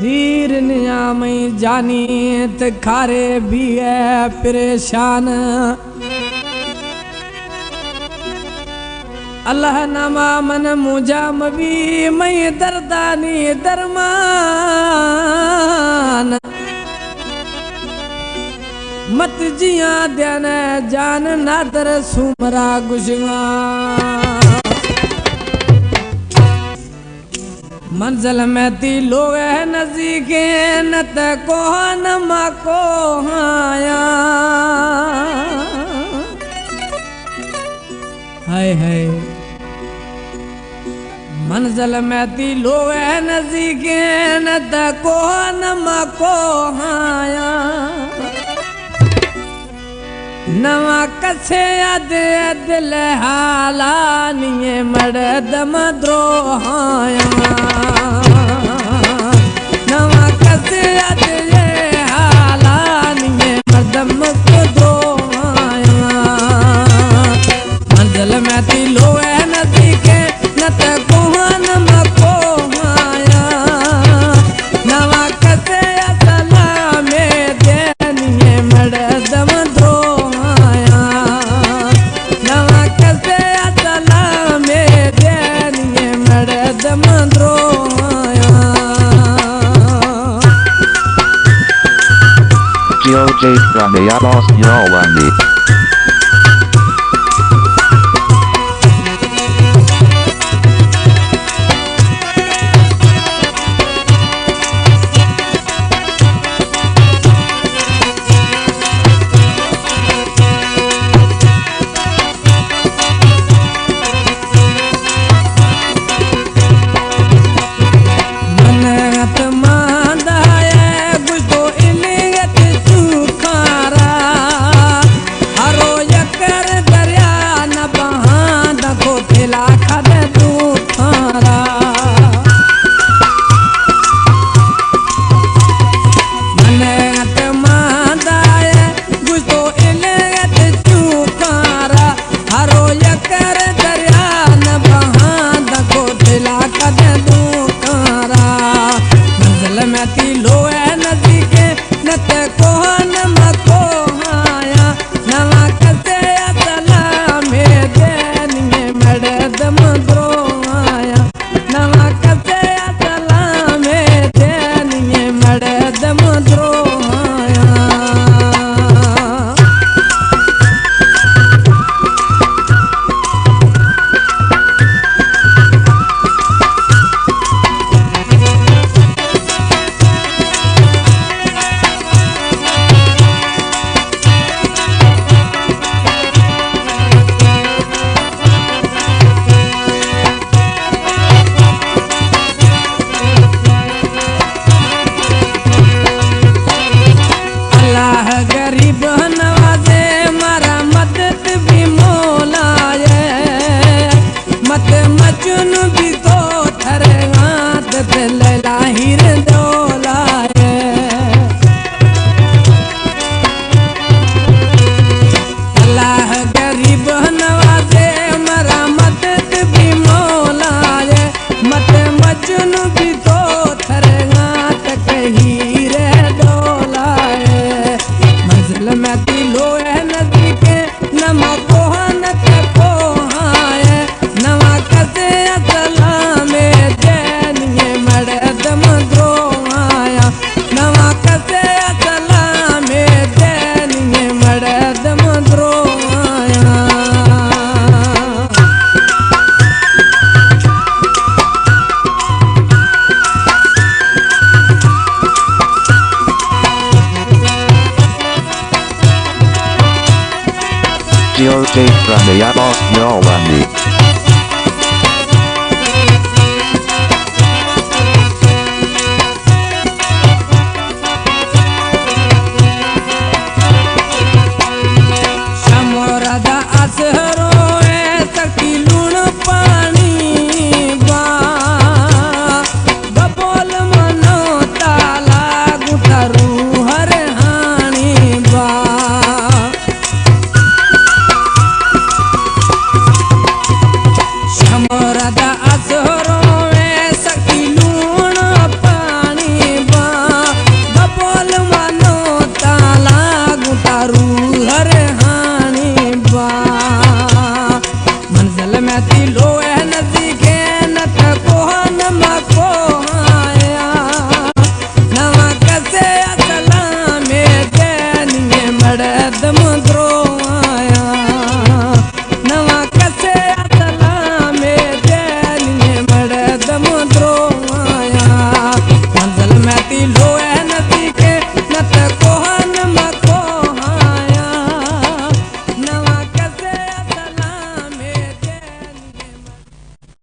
धीर नियामई जानी त खारे भी है परेशान। अल्लाह नामा मन मुझा मवी मई दर्दानी दरमान। मत जिया ध्यान जान नादर सुमरा गुशवा। मंजिल में ती लोग है नजदीक न त कोहन मको हाया। हाय हाय मंजिल में ती लोग है नजदीक न त कोहन मको हाया। नवा कसे अद दिल हाला निये मर्द मद्रोहाया। नवा कसे अद हाला निये मर्द मद्रोहाया। मंजिल में ती लो है नजदीक न त कोहन मको हाया। नवा कसे अदला में दे निये मर्द मद्रोहाया। नवा कसे अदला में दे निये मर्द मद्रोहाया। GOJ Pranayabos Yolandi. GOJ Pranayabos Yolandi. दिलो है नजीके न तको न मको आया नवा कसे असला में देनिए मर्द मुद